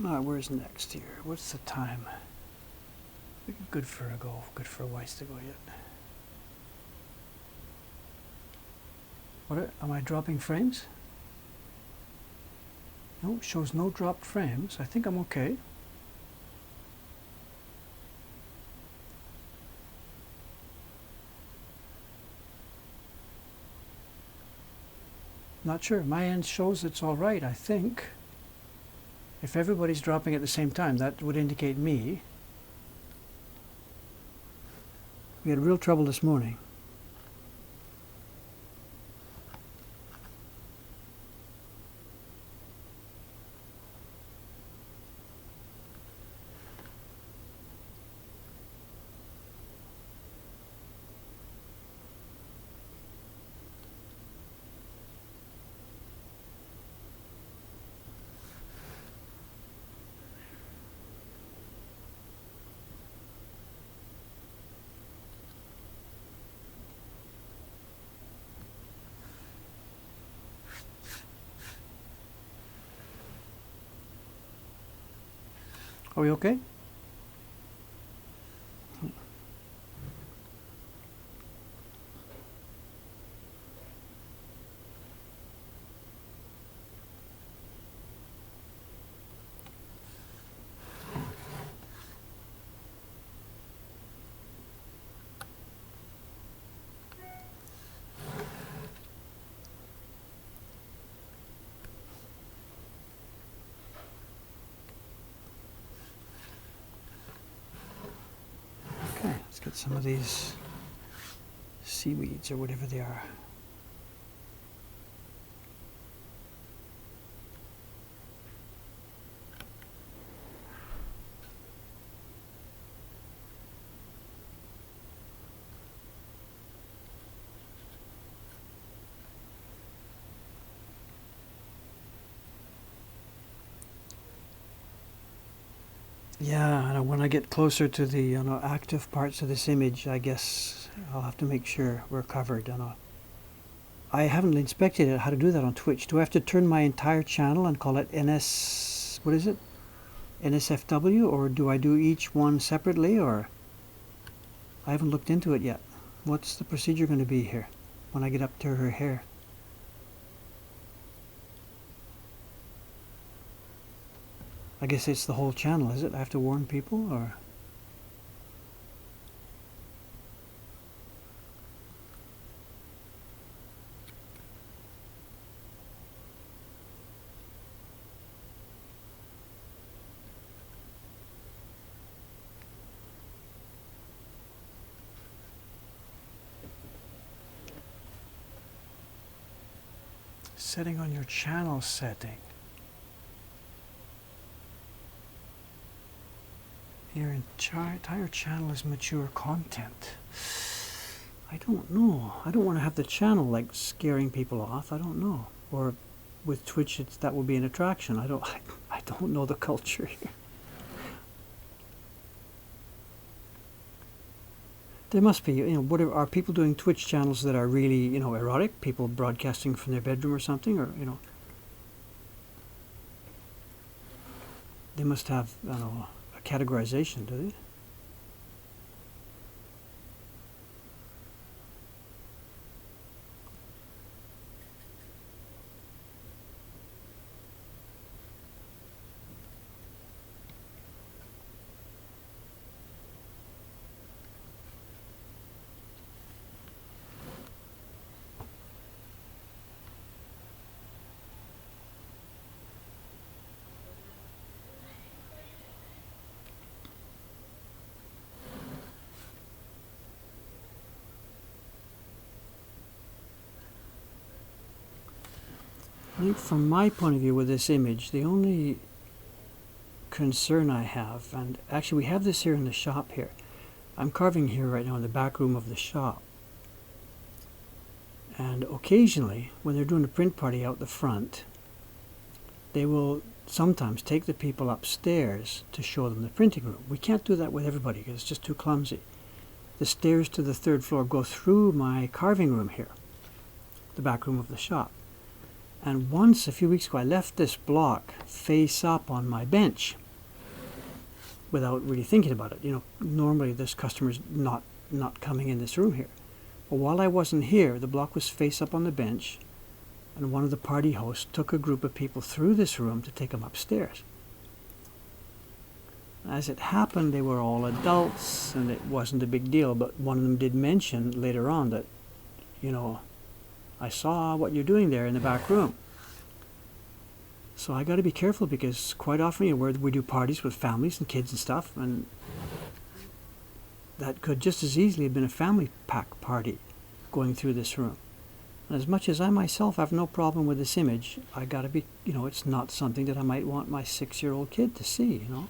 Where's next here? What's the time? Good for a go. Good for a ways to go yet. What am I dropping frames? No, shows no dropped frames. I think I'm okay. Not sure. My end shows it's all right, I think. If everybody's dropping at the same time, that would indicate me. We had real trouble this morning. Are we okay? Okay, let's get some of these seaweeds or whatever they are. Yeah, and when I get closer to the active parts of this image, I guess I'll have to make sure we're covered. I haven't inspected it, how to do that on Twitch. Do I have to turn my entire channel and call it NS, what is it? NSFW, or do I do each one separately, or? I haven't looked into it yet. What's the procedure going to be here when I get up to her hair? I guess it's the whole channel, is it? I have to warn people, or? Setting on your channel setting. Your entire channel is mature content. I don't know. I don't want to have the channel like scaring people off. I don't know. Or with Twitch, that would be an attraction. I don't know the culture here. There must be, whatever. Are people doing Twitch channels that are really, erotic? People broadcasting from their bedroom or something, or they must have, I don't know, a categorization, do they? I think from my point of view with this image, the only concern I have, and actually we have this here in the shop here. I'm carving here right now in the back room of the shop. And occasionally, when they're doing a print party out the front, they will sometimes take the people upstairs to show them the printing room. We can't do that with everybody because it's just too clumsy. The stairs to the third floor go through my carving room here, the back room of the shop. And once, a few weeks ago, I left this block face up on my bench without really thinking about it. You know, normally this customer's not coming in this room here. But while I wasn't here, the block was face up on the bench, and one of the party hosts took a group of people through this room to take them upstairs. As it happened, they were all adults, and it wasn't a big deal, but one of them did mention later on that, you know, I saw what you're doing there in the back room. So I got to be careful, because quite often, you know, we do parties with families and kids and stuff, and that could just as easily have been a family pack party going through this room. And as much as I myself have no problem with this image, I got to be, you know, it's not something that I might want my 6-year-old kid to see, you know.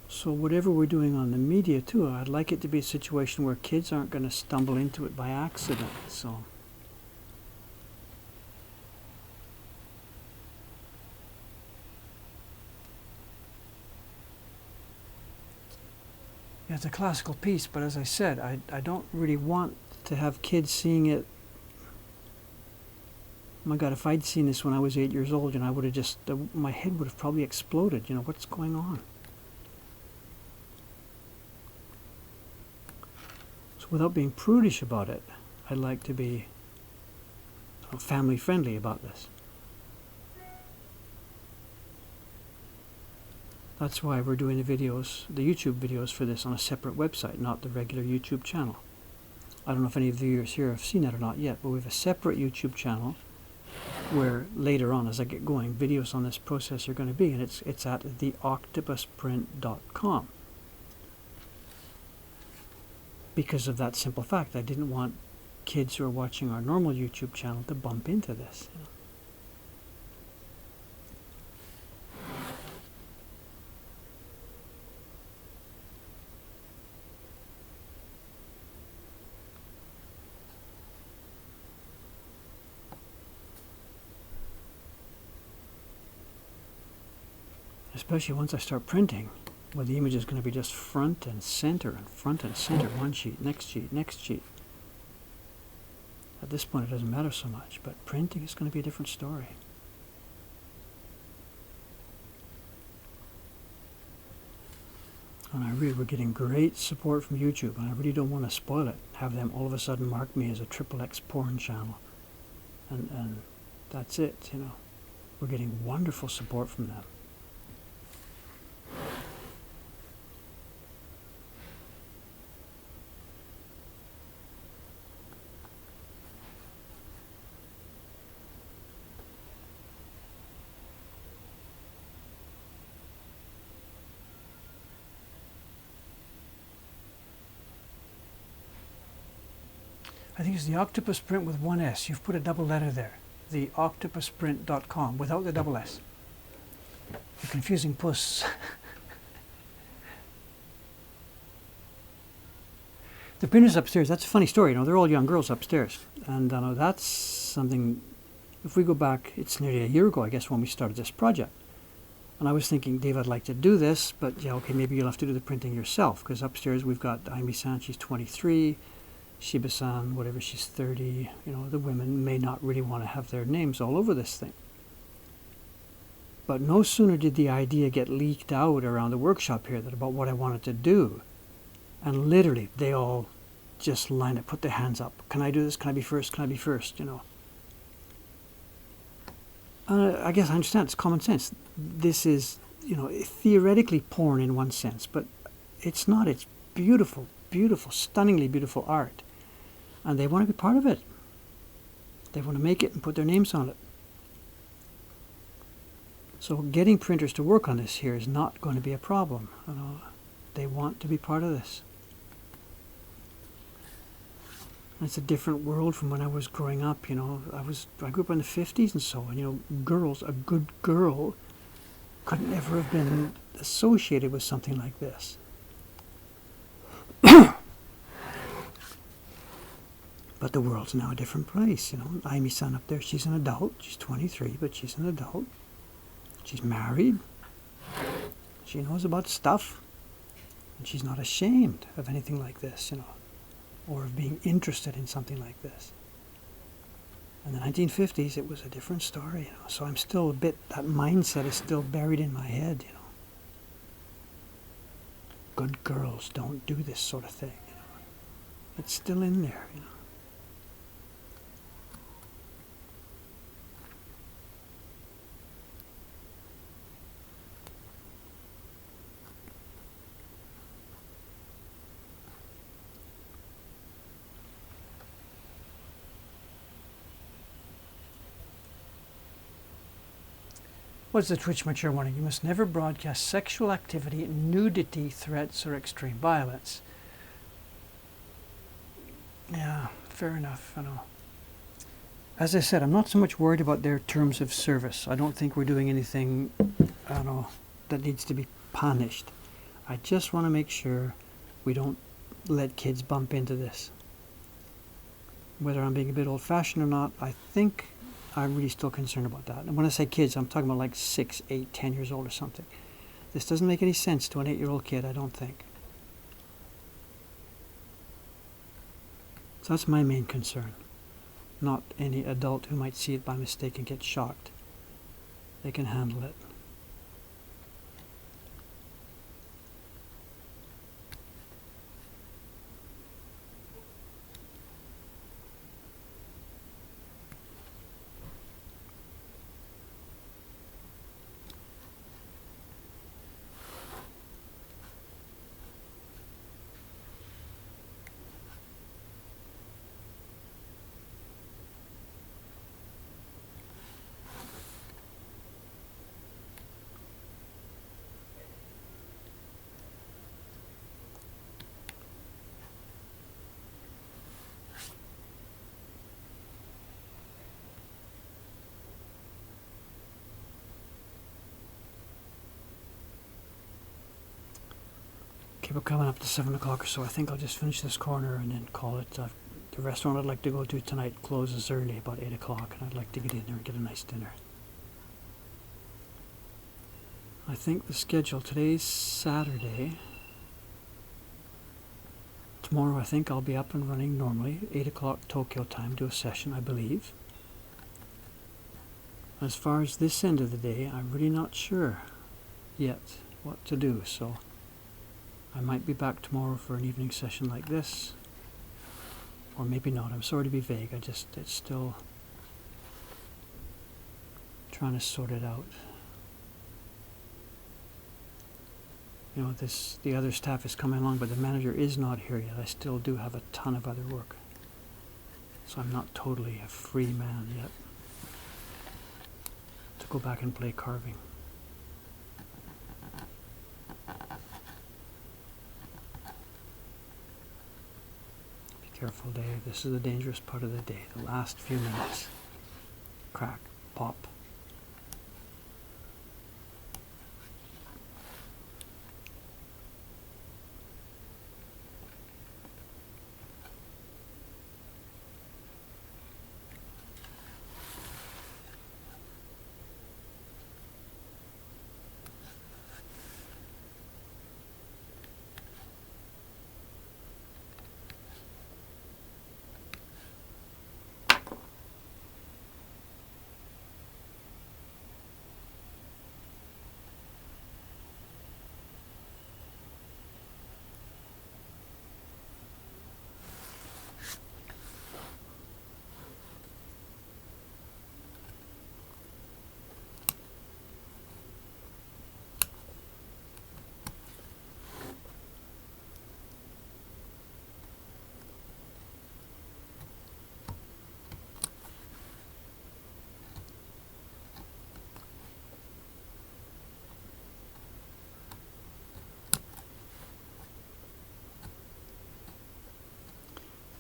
So whatever we're doing on the media too, I'd like it to be a situation where kids aren't going to stumble into it by accident. So yeah, it's a classical piece, but as I said, I don't really want to have kids seeing it. Oh my God, if I'd seen this when I was 8 years old, and I would have just, my head would have probably exploded. You know, what's going on? Without being prudish about it, I'd like to be family friendly about this. That's why we're doing the videos, the YouTube videos for this on a separate website, not the regular YouTube channel. I don't know if any of the viewers here have seen that or not yet, but we have a separate YouTube channel where later on, as I get going, videos on this process are going to be, and it's at theoctopusprint.com. Because of that simple fact, I didn't want kids who are watching our normal YouTube channel to bump into this. You know. Especially once I start printing, where the image is going to be just front and center, one sheet, next sheet, next sheet. At this point it doesn't matter so much, but printing is going to be a different story. And we're getting great support from YouTube, and I really don't want to spoil it, have them all of a sudden mark me as a XXX porn channel. And that's it, you know. We're getting wonderful support from them. I think it's the Octopus Print with one S. You've put a double letter there. The octopusprint.com without the double S. You're confusing puss. The printers upstairs, that's a funny story. You know, they're all young girls upstairs. And that's something, if we go back, it's nearly a year ago, I guess, when we started this project. And I was thinking, Dave, I'd like to do this, but yeah, okay, maybe you'll have to do the printing yourself, because upstairs we've got Aimi-san, she's 23. Shiba-san, whatever, she's 30. You know, the women may not really want to have their names all over this thing. But no sooner did the idea get leaked out around the workshop here that about what I wanted to do, and literally they all just lined up, put their hands up. Can I do this? Can I be first? Can I be first? You know. I guess I understand. It's common sense. This is, you know, theoretically porn in one sense, but it's not. It's beautiful, beautiful, stunningly beautiful art. And they want to be part of it. They want to make it and put their names on it. So getting printers to work on this here is not going to be a problem. You know, they want to be part of this. And it's a different world from when I was growing up. You know, I grew up in the 50s and so on. You know, girls, a good girl could never have been associated with something like this. But the world's now a different place, you know. Aimi-san up there, she's an adult. She's 23, but she's an adult. She's married. She knows about stuff. And she's not ashamed of anything like this, you know, or of being interested in something like this. In the 1950s, it was a different story, you know. So I'm still a bit, that mindset is still buried in my head, you know. Good girls don't do this sort of thing, you know. It's still in there, you know. What's the Twitch mature warning? You must never broadcast sexual activity, nudity, threats, or extreme violence. Yeah, fair enough, I know. As I said, I'm not so much worried about their terms of service. I don't think we're doing anything, I don't know, that needs to be punished. I just want to make sure we don't let kids bump into this. Whether I'm being a bit old-fashioned or not, I think I'm really still concerned about that. And when I say kids, I'm talking about like 6, 8, 10 years old or something. This doesn't make any sense to an 8-year-old kid, I don't think. So that's my main concern. Not any adult who might see it by mistake and get shocked. They can handle it. Okay, we're coming up to 7 o'clock or so. I think I'll just finish this corner and then call it. The restaurant I'd like to go to tonight closes early, about 8 o'clock, and I'd like to get in there and get a nice dinner. I think the schedule, today's Saturday. Tomorrow I think I'll be up and running normally, 8 o'clock Tokyo time, do a session, I believe. As far as this end of the day, I'm really not sure yet what to do, so I might be back tomorrow for an evening session like this, or maybe not. I'm sorry to be vague. It's still trying to sort it out. You know, the other staff is coming along, but the manager is not here yet. I still do have a ton of other work, so I'm not totally a free man yet to go back and play carving. Careful, Dave. This is the dangerous part of the day. The last few minutes. Crack. Pop.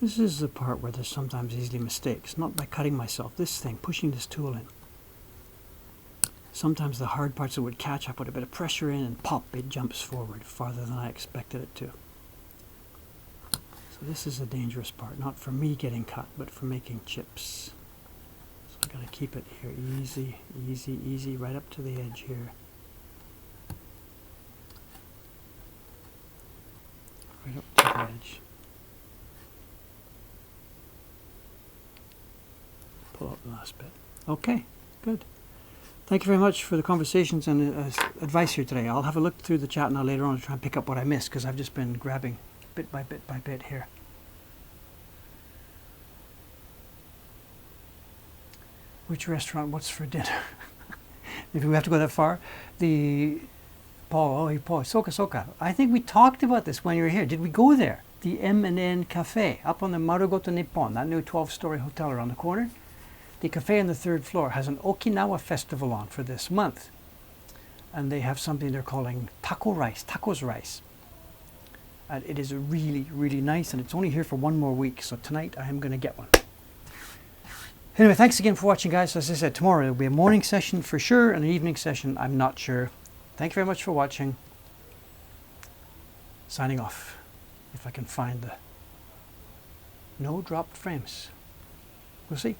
This is the part where there's sometimes easily mistakes, not by cutting myself. This thing, pushing this tool in. Sometimes the hard parts that would catch, I put a bit of pressure in and pop, it jumps forward farther than I expected it to. So this is a dangerous part, not for me getting cut, but for making chips. So I gotta keep it here easy, easy, easy, right up to the edge here. Right up to the edge. pull out the last bit. Okay, good. Thank you very much for the conversations and advice here today. I'll have a look through the chat now later on to try and pick up what I missed, because I've just been grabbing bit by bit by bit here. Which restaurant? What's for dinner? If we have to go that far. Paul, Soka. I think we talked about this when you were here. Did we go there? The M&N Cafe up on the Marugoto Nippon, that new 12-story hotel around the corner. The cafe on the 3rd floor has an Okinawa festival on for this month. And they have something they're calling tacos rice. And it is really, really nice, and it's only here for one more week. So tonight I am going to get one. Anyway, thanks again for watching, guys. As I said, tomorrow there will be a morning session for sure, and an evening session, I'm not sure. Thank you very much for watching. Signing off. If I can find the no dropped frames. We'll see.